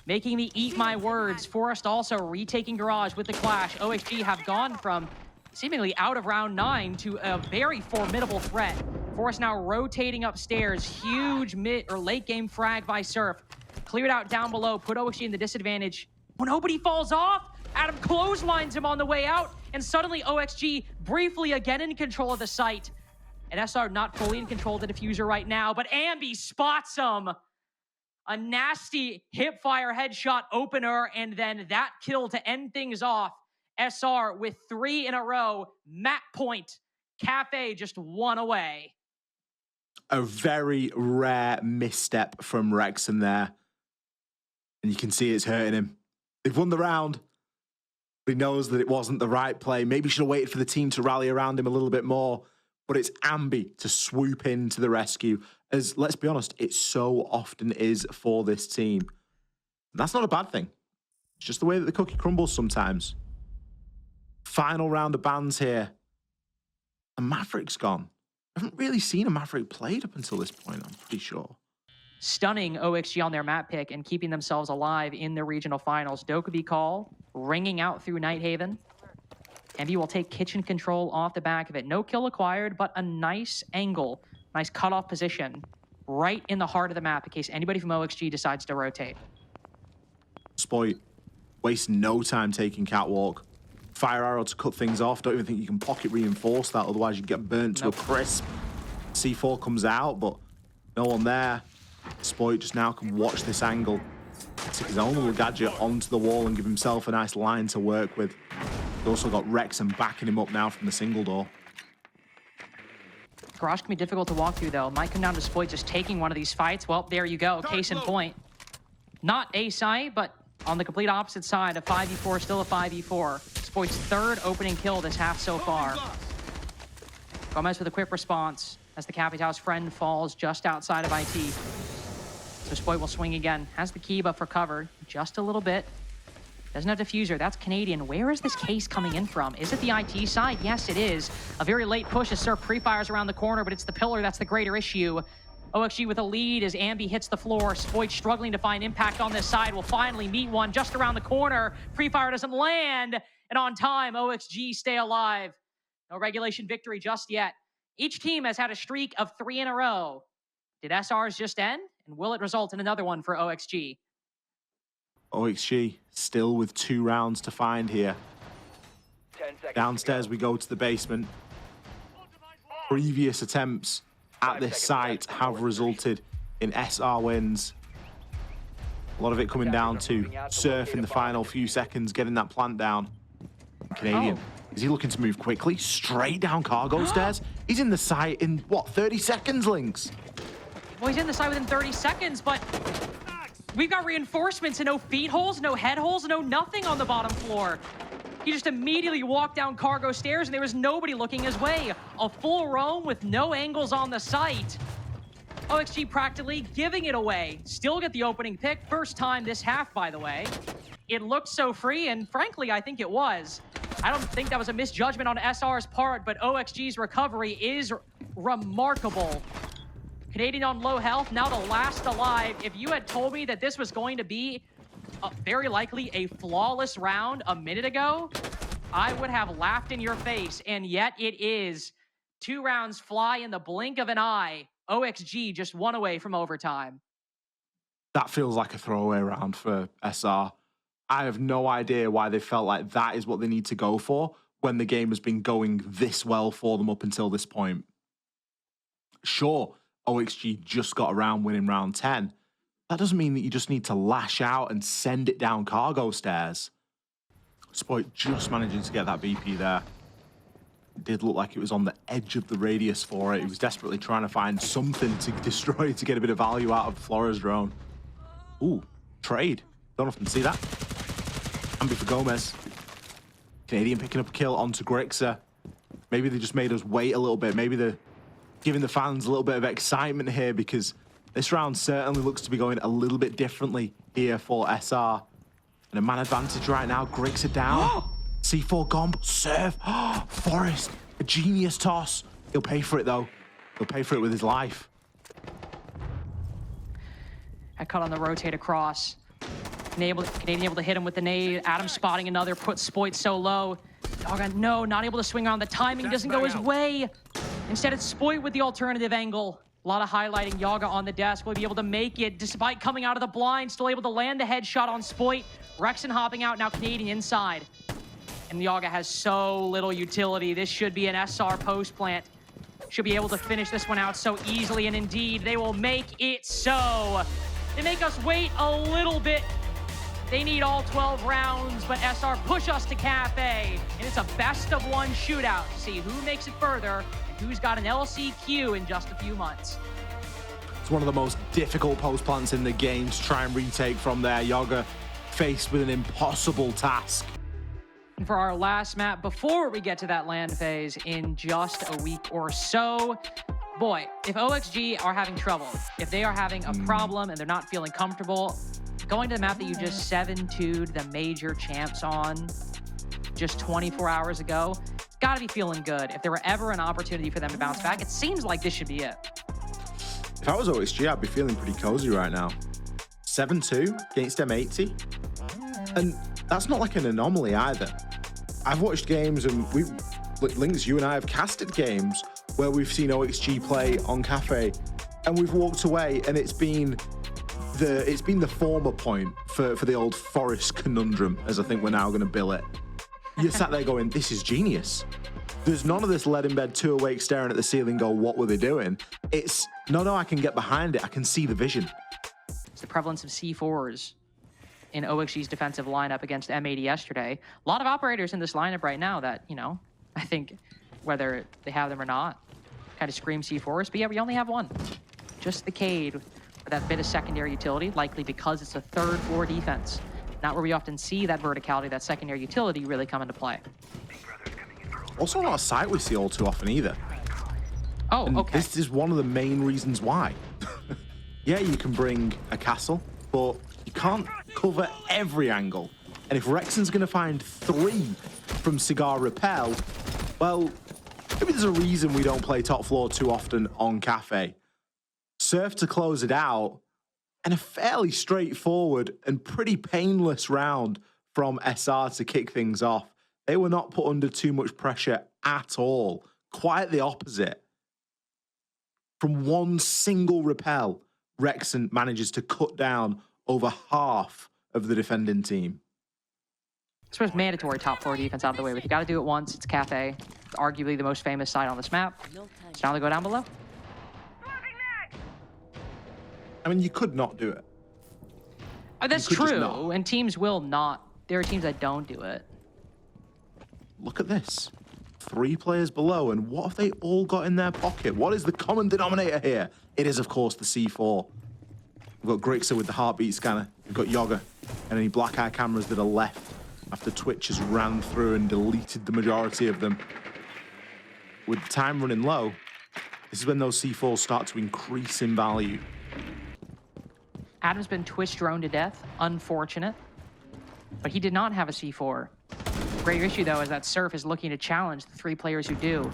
Making me eat my words. Forrest also retaking Garage with the clash. OXG have gone from seemingly out of round 9 to a very formidable threat. Forrest now rotating upstairs. Huge mid or late game frag by Surf. Cleared out down below, put OXG in the disadvantage. When nobody falls off, Adam clotheslines him on the way out, and suddenly OXG briefly again in control of the site. And SR not fully in control of the diffuser right now, but Ambi spots him. A nasty hip-fire headshot opener, and then that kill to end things off. SR with 3 in a row. Map point. Cafe just 1 away. A very rare misstep from Rexen there. And you can see it's hurting him. They've won the round. He knows that it wasn't the right play. Maybe should have waited for the team to rally around him a little bit more. But it's Ambi to swoop in to the rescue. As, let's be honest, it so often is for this team. And that's not a bad thing. It's just the way that the cookie crumbles sometimes. Final round of bans here. And Maverick's gone. I haven't really seen a Maverick played up until this point, I'm pretty sure. Stunning OXG on their map pick and keeping themselves alive in the regional finals. Dokkaebi call ringing out through Nighthaven. MB will take kitchen control off the back of it. No kill acquired, but a nice angle, nice cutoff position right in the heart of the map in case anybody from OXG decides to rotate. Spoit wastes no time taking catwalk. Fire arrow to cut things off. Don't even think you can pocket reinforce that, otherwise you get burnt to a crisp. C4 comes out, but no one there. Spoit just now can watch this angle, stick his own little gadget onto the wall and give himself a nice line to work with. He's also got Rexen backing him up now from the single door. Garage can be difficult to walk through, though. Might come down to Spoit just taking one of these fights. Well, there you go. Case in point. Not a site, but on the complete opposite side, a 5v4, still a 5v4. Spoit's third opening kill this half so far. Gomez with a quick response as the Capitão's friend falls just outside of IT. So Spoit will swing again. Has the Kiba for cover just a little bit. Doesn't have diffuser. That's Canadian. Where is this case coming in from? Is it the IT side? Yes, it is. A very late push as Surf pre-fires around the corner, but it's the pillar that's the greater issue. OXG with a lead as Ambi hits the floor. Spoit struggling to find impact on this side. Will finally meet one just around the corner. Pre-fire doesn't land. And on time, OXG stay alive. No regulation victory just yet. Each team has had a streak of 3 in a row. Did SR's just end? And will it result in another one for OXG? OXG still with 2 rounds to find here. 10 seconds Downstairs to we go to the basement. Previous attempts at 5 this seconds site left have before resulted in SR wins. A lot of it coming down to Surf in the final few seconds, getting that plant down. Canadian. Is he looking to move quickly? Straight down cargo stairs? He's in the site in, what, 30 seconds, Lynx? Well, he's in the side within 30 seconds, but we've got reinforcements and no feet holes, no head holes, no nothing on the bottom floor. He just immediately walked down cargo stairs and there was nobody looking his way. A full roam with no angles on the site. OXG practically giving it away. Still get the opening pick. First time this half, by the way. It looked so free, and frankly, I think it was. I don't think that was a misjudgment on SR's part, but OXG's recovery is remarkable. Canadian on low health, now the last alive. If you had told me that this was going to be very likely a flawless round a minute ago, I would have laughed in your face, and yet it is. 2 rounds fly in the blink of an eye. OXG just 1 away from overtime. That feels like a throwaway round for SR. I have no idea why they felt like that is what they need to go for when the game has been going this well for them up until this point. Sure, OXG just got around winning round 10. That doesn't mean that you just need to lash out and send it down cargo stairs. Spoit just managing to get that BP there. It did look like it was on the edge of the radius for it. He was desperately trying to find something to destroy to get a bit of value out of Flora's drone. Ooh, trade. Don't often see that. Ambi for Gomez. Canadian picking up a kill onto Grixer. Maybe they just made us wait a little bit. Maybe they're giving the fans a little bit of excitement here because this round certainly looks to be going a little bit differently here for SR. And a man advantage right now. Grixer down. C4 gone, but Surf. Forrest, a genius toss. He'll pay for it though. He'll pay for it with his life. I cut on the rotate across. Canadian able to hit him with the nade. Adam spotting another, puts Spoit so low. Doggone, no, not able to swing around. The timing doesn't go his way. Instead, it's Spoit with the alternative angle. A lot of highlighting. Yaga on the desk. Will he be able to make it despite coming out of the blind? Still able to land the headshot on Spoit. Rexen hopping out, now Canadian inside. And Yaga has so little utility. This should be an SR post plant. Should be able to finish this one out so easily, and indeed, they will make it so. They make us wait a little bit. They need all 12 rounds, but SR push us to Cafe. And it's a best-of-1 shootout to see who makes it further and who's got an LCQ in just a few months. It's one of the most difficult post plants in the game to try and retake from there. Yaga faced with an impossible task. And for our last map, before we get to that land phase in just a week or so, boy, if OXG are having trouble, if they are having a problem and they're not feeling comfortable, going to the map that you just 7-2'd the major champs on just 24 hours ago, it's got to be feeling good. If there were ever an opportunity for them to bounce back, it seems like this should be it. If I was OXG, I'd be feeling pretty cozy right now. 7-2 against M80. And that's not like an anomaly either. I've watched games, and Links, you and I have casted games where we've seen OXG play on Cafe, and we've walked away, and it's been the former point for the old Forest conundrum, as I think we're now going to bill it. You're sat there going, this is genius. There's none of this lead in bed, two awake, staring at the ceiling, go, what were they doing? It's, no, I can get behind it. I can see the vision. It's the prevalence of C4s in OXG's defensive lineup against M80 yesterday. A lot of operators in this lineup right now that, you know, I think whether they have them or not, kind of scream C4s. But yeah, we only have one. Just the Cade with that bit of secondary utility, likely because it's a third floor defense. Not where we often see that verticality, that secondary utility really come into play. Also not a sight we see all too often either. Oh, and okay. This is one of the main reasons why. Yeah, you can bring a castle, but you can't cover every angle. And if Rexen's going to find 3 from Cigar Rappel, well, maybe there's a reason we don't play top floor too often on Cafe. Surf to close it out, and a fairly straightforward and pretty painless round from SR to kick things off. They were not put under too much pressure at all. Quite the opposite. From one single rappel, Rexen manages to cut down over half of the defending team. I suppose mandatory top floor defense out of the way. We've got to do it once. It's Cafe. It's arguably the most famous site on this map. So now they go down below. I mean, you could not do it. Oh, that's true. And teams will not. There are teams that don't do it. Look at this. 3 players below, and what have they all got in their pocket? What is the common denominator here? It is, of course, the C4. We've got Grixer with the heartbeat scanner. We've got Yoga and any black eye cameras that are left after Twitch has ran through and deleted the majority of them. With the time running low, this is when those C4s start to increase in value. Adam's been Twitch droned to death. Unfortunate. But he did not have a C4. Greater issue, though, is that Surf is looking to challenge the 3 players who do.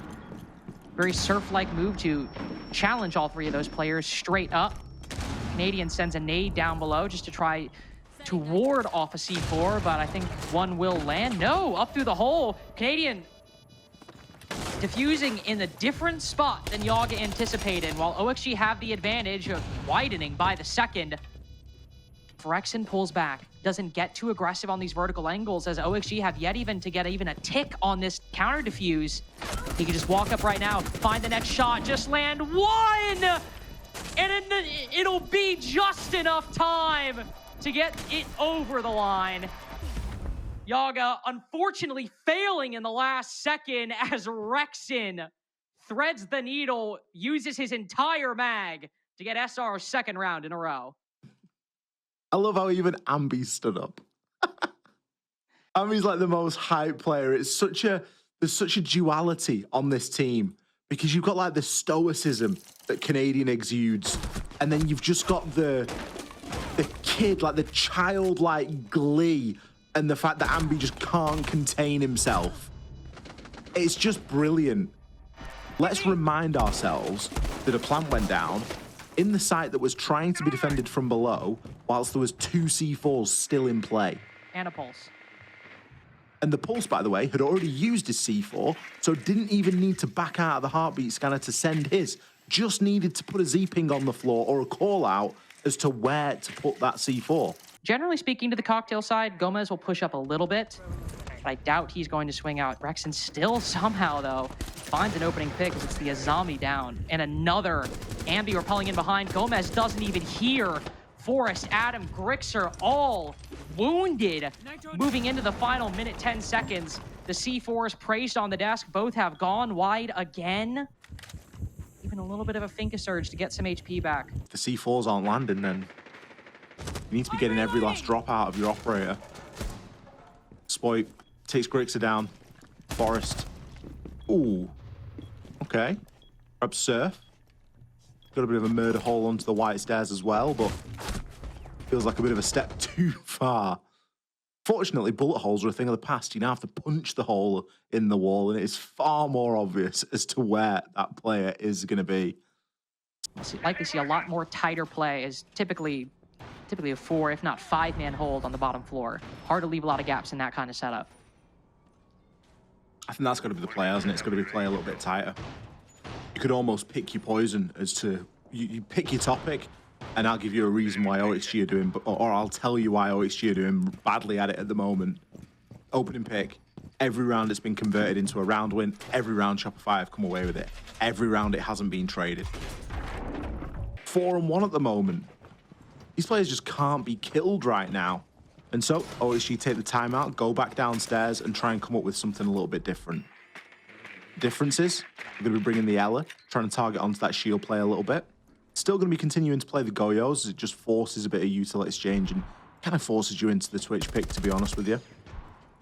Very Surf-like move to challenge all 3 of those players straight up. Canadian sends a nade down below just to try to ward off a C4, but I think one will land. No, up through the hole. Canadian diffusing in a different spot than Yaga anticipated, while OXG have the advantage of widening by the second. Rexen pulls back, doesn't get too aggressive on these vertical angles, as OXG have yet even to get even a tick on this counter diffuse. He can just walk up right now, find the next shot, just land 1! And it'll be just enough time to get it over the line. Yaga unfortunately failing in the last second as Rexen threads the needle, uses his entire mag to get SR's 2nd round in a row. I love how even Ambi stood up. Ambi's like the most hype player. It's there's such a duality on this team because you've got like the stoicism that Canadian exudes, and then you've just got the kid, like the childlike glee, and the fact that Ambi just can't contain himself. It's just brilliant. Let's remind ourselves that a plant went down in the site that was trying to be defended from below, whilst there was 2 C4s still in play. And a pulse. And the pulse, by the way, had already used his C4, so didn't even need to back out of the heartbeat scanner to send his. Just needed to put a Z-ping on the floor or a call out as to where to put that C4. Generally speaking, to the cocktail side, Gomez will push up a little bit, but I doubt he's going to swing out. Rexen still somehow, though, finds an opening pick as it's the Azami down. And another Ambi repelling in behind. Gomez doesn't even hear Forrest, Adam, Grixer, all wounded. Moving into the final minute, 10 seconds. The C4s praised on the desk. Both have gone wide again. Even a little bit of a Finka surge to get some HP back. If the C4s aren't landing, then you need to be getting every last drop out of your operator. Spoit takes Grixer down. Forrest. Ooh. Okay. Grab Surf. Got a bit of a murder hole onto the white stairs as well, but feels like a bit of a step too far. Fortunately, bullet holes are a thing of the past. You now have to punch the hole in the wall, and it is far more obvious as to where that player is going to be. Likely see a lot more tighter play, as typically a 4, if not 5-man hold on the bottom floor. Hard to leave a lot of gaps in that kind of setup. I think that's got to be the play, hasn't it? It's got to be play a little bit tighter. You could almost pick your poison as to you pick your topic, and I'll give you a reason why OXG are doing, or I'll tell you why OXG are doing badly at it at the moment. Opening pick. Every round it's been converted into a round win. Every round Shopify have come away with it. Every round it hasn't been traded. 4-1 at the moment. These players just can't be killed right now. And so OXG take the timeout, go back downstairs, and try and come up with something a little bit different. Differences, we're going to be bringing the Ella, trying to target onto that shield play a little bit. Still going to be continuing to play the Goyos, as it just forces a bit of util exchange and kind of forces you into the Twitch pick, to be honest with you.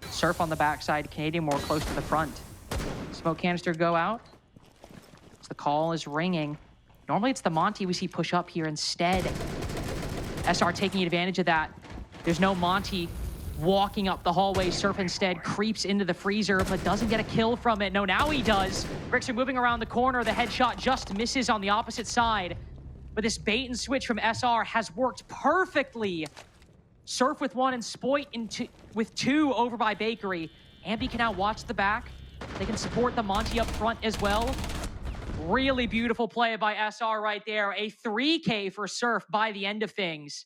Surf on the backside, Canadian more close to the front. Smoke canister go out. So the call is ringing. Normally it's the Monty we see push up here instead. SR taking advantage of that. There's no Monty walking up the hallway. Surf instead creeps into the freezer, but doesn't get a kill from it. No, now he does. Rexen moving around the corner. The headshot just misses on the opposite side. But this bait and switch from SR has worked perfectly. Surf with one and Spoit with two over by Bakery. Ambi can now watch the back. They can support the Monty up front as well. Really beautiful play by SR right there. A 3K for Surf by the end of things.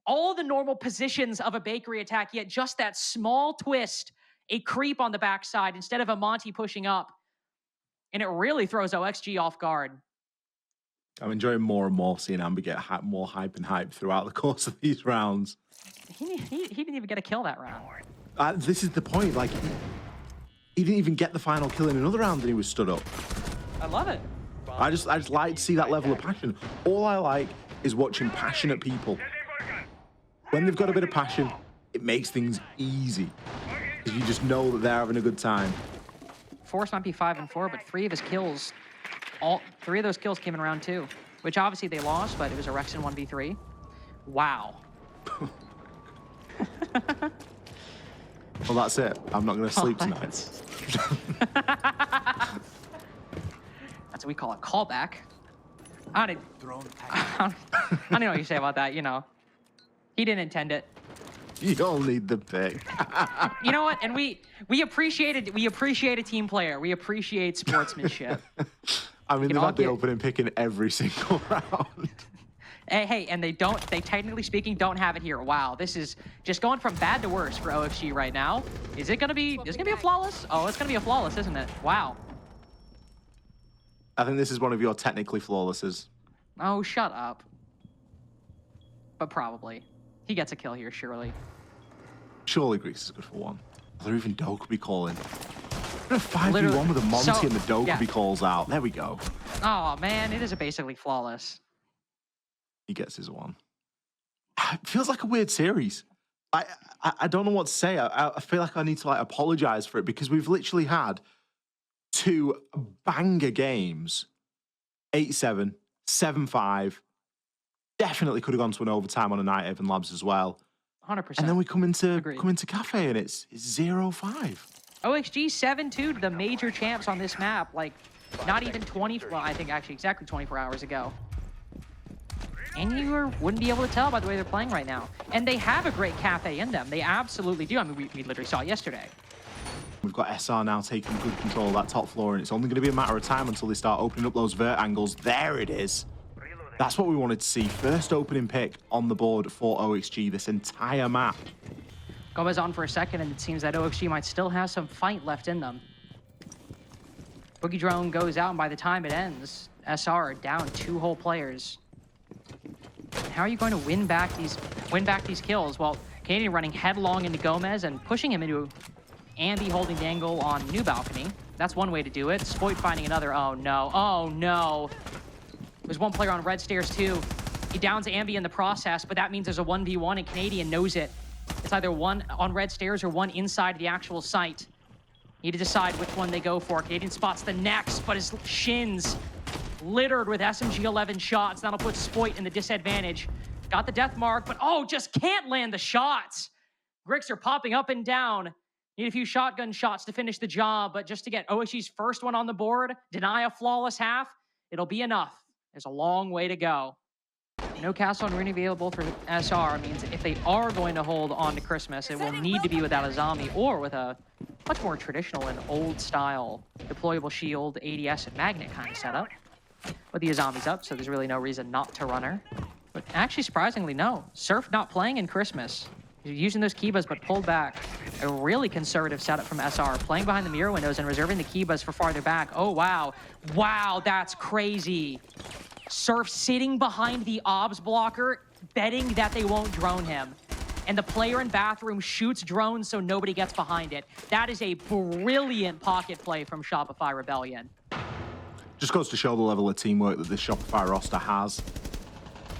All the normal positions of a Bakery attack, yet just that small twist, a creep on the backside instead of a Monty pushing up. And it really throws OXG off guard. I'm enjoying more and more seeing Amber get more hype and hype throughout the course of these rounds. He didn't even get a kill that round. This is the point. Like, he didn't even get the final kill in another round, and he was stood up. I love it. I just like to see that level of passion. All I like is watching passionate people. When they've got a bit of passion, it makes things easy. Because you just know that they're having a good time. Force might be 5-4, but three of those kills came in round 2, which obviously they lost, but it was a Rexen 1v3. Wow. Well, that's it. I'm not going to sleep tonight. That's what we call a callback. I don't know what you say about that, you know. He didn't intend it. You don't need the pick. You know what? And we appreciate it. We appreciate a team player. We appreciate sportsmanship. I mean, they've had the opening pick in every single round. Hey, and they technically speaking don't have it here. Wow, this is just going from bad to worse for OXG right now. Is it gonna be a flawless? Oh, it's gonna be a flawless, isn't it? Wow. I think this is one of your technically flawlesses. Oh, shut up. But probably. He gets a kill here, surely. Surely Greece is good for one. Or even Doe could be calling. A 5v1 with a Monty and the Doe could be calls out. There we go. Oh, man, it is basically flawless. He gets his one. It feels like a weird series. I don't know what to say. I feel like I need to like apologize for it because we've literally had 2 banger games. 8-7, 7-5. Definitely could have gone to an overtime on a night Evan Labs as well. 100%. And then we come into Cafe and it's 0-5. OXG 7-2 to the major champs on this map. Like, not even 20, well, I think actually exactly 24 hours ago. And you wouldn't be able to tell by the way they're playing right now. And they have a great Cafe in them. They absolutely do. I mean, we literally saw it yesterday. We've got SR now taking good control of that top floor, and it's only going to be a matter of time until they start opening up those vert angles. There it is. That's what we wanted to see. First opening pick on the board for OXG this entire map. Gomez on for a second, and it seems that OXG might still have some fight left in them. Boogie Drone goes out, and by the time it ends, SR down 2 whole players. How are you going to win back these kills? Well, Canadian running headlong into Gomez and pushing him into Ambi holding the angle on new balcony. That's one way to do it. Spoit finding another. Oh no. Oh no. There's one player on red stairs too. He downs Ambi in the process, but that means there's a 1v1 and Canadian knows it. It's either one on red stairs or one inside the actual site. Need to decide which one they go for. Canadian spots the next, but his shins littered with SMG-11 shots. That'll put Spoit in the disadvantage. Got the death mark, but oh, just can't land the shots. Gricks are popping up and down. Need a few shotgun shots to finish the job, but just to get OXG's first one on the board, deny a flawless half, it'll be enough. There's a long way to go. No castle and Rooney available for SR means if they are going to hold on to Christmas, it will need to be without a zombie or with a much more traditional and old style deployable shield, ADS, and magnet kind of setup. But the Azami's up, so there's really no reason not to run her. But actually, surprisingly, no. Surf not playing in Christmas. He's using those Kibas, but pulled back. A really conservative setup from SR, playing behind the mirror windows and reserving the Kibas for farther back. Oh, wow. Wow, that's crazy. Surf sitting behind the obs blocker, betting that they won't drone him. And the player in bathroom shoots drones so nobody gets behind it. That is a brilliant pocket play from Shopify Rebellion. Just goes to show the level of teamwork that this Shopify roster has.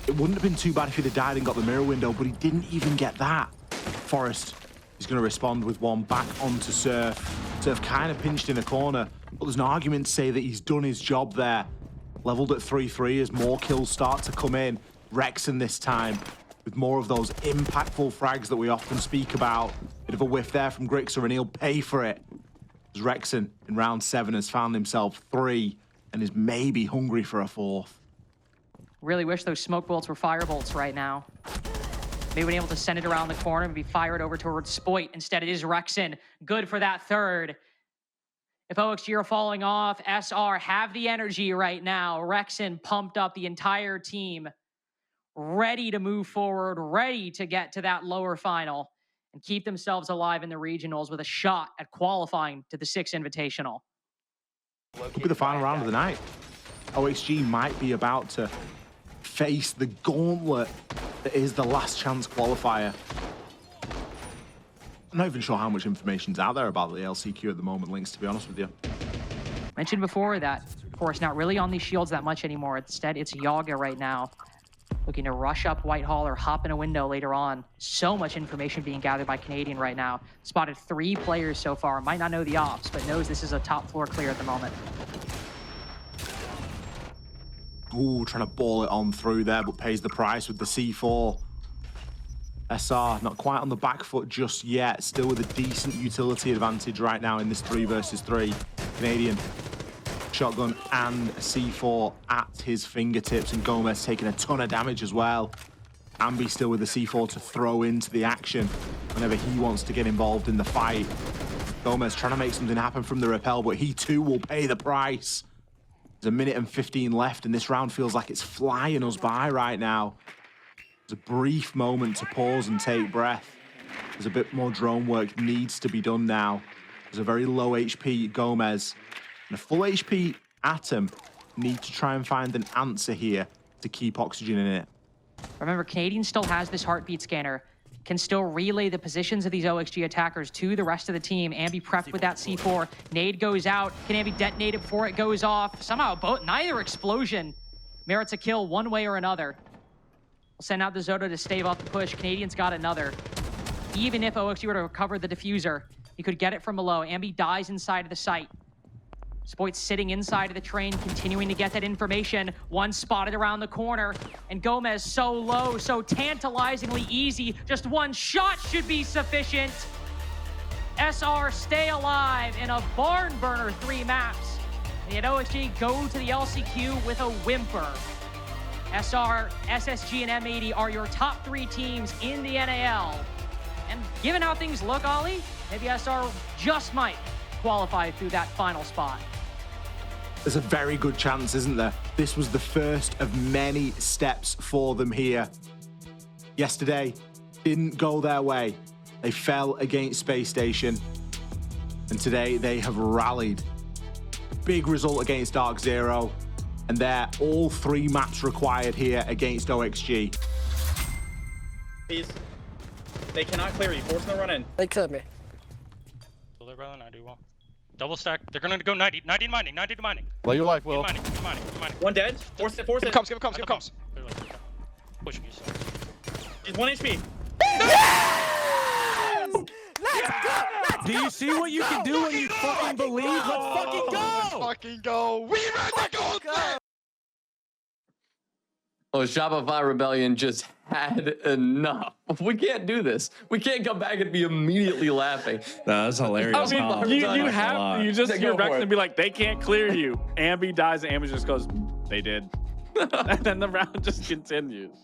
It wouldn't have been too bad if he'd have died and got the mirror window, but he didn't even get that. Forrest is going to respond with one back onto Surf. Surf kind of pinched in a corner, but there's an argument to say that he's done his job there. Leveled at 3-3 as more kills start to come in. Rexen this time with more of those impactful frags that we often speak about. Bit of a whiff there from Grixer, and he'll pay for it. As Rexen in round 7 has found himself 3 and is maybe hungry for a 4th. Really wish those smoke bolts were fire bolts right now. Maybe been able to send it around the corner and be fired over towards Spoit. Instead, it is Rexen. Good for that third. If OXG are falling off, SR have the energy right now. Rexen pumped up the entire team, ready to move forward, ready to get to that lower final and keep themselves alive in the regionals with a shot at qualifying to the 6 Invitational. Could be the final round of the night. OXG might be about to face the gauntlet that is the last chance qualifier. I'm not even sure how much information's out there about the LCQ at the moment, Links, to be honest with you. Mentioned before that, of course, not really on these shields that much anymore. Instead, it's Yaga right now, looking to rush up Whitehall or hop in a window later on. So much information being gathered by Canadian right now. Spotted 3 players so far. Might not know the ops, but knows this is a top floor clear at the moment. Ooh, trying to ball it on through there, but pays the price with the C4. SR not quite on the back foot just yet, still with a decent utility advantage right now in this 3 versus 3. Canadian shotgun and a C4 at his fingertips, and Gomez taking a ton of damage as well. Ambi still with the C4 to throw into the action whenever he wants to get involved in the fight. Gomez trying to make something happen from the rappel, but he too will pay the price. There's 1 minute and 15 left, and this round feels like it's flying us by right now. There's a brief moment to pause and take breath. There's a bit more drone work needs to be done now. There's a very low HP Gomez and a full HP Atom need to try and find an answer here to keep oxygen in it. Remember, Canadian still has this heartbeat scanner, can still relay the positions of these OXG attackers to the rest of the team. Ambi prepped with that C4. Nade goes out. Can Ambi detonate it before it goes off? Somehow, neither explosion merits a kill one way or another. We'll send out the Zoto to stave off the push. Canadians got another. Even if OXG were to recover the diffuser, he could get it from below. Ambi dies inside of the site. Spoit sitting inside of the train, continuing to get that information. One spotted around the corner, and Gomez so low, so tantalizingly easy. Just one shot should be sufficient. SR stay alive in a barn burner 3 maps. And yet OXG go to the LCQ with a whimper. SR, SSG, and M80 are your top 3 teams in the NAL. And given how things look, Ollie, maybe SR just might qualify through that final spot. There's a very good chance, isn't there? This was the first of many steps for them here. Yesterday didn't go their way. They fell against Space Station. And today they have rallied. Big result against Dark Zero. And they're all 3 maps required here against OXG. Please. They cannot clear you. Force them to run in. They killed me. They're rolling, I do well. Double stack. They're gonna go 90 to mining, 90 to mining. Play your life, Will. Mining. One dead. Force it. Give it comes. Pushing you. He's 1 HP. Do you see what you can do when you fucking believe? Let's fucking go! Let's fucking go! We ready to go! Oh, Shopify Rebellion just had enough. We can't do this. We can't come back and be immediately laughing. That's hilarious. I mean, you have you just hear Rexen be like, they can't clear you. Ambi dies, and Ambi just goes, they did. And then the round just continues.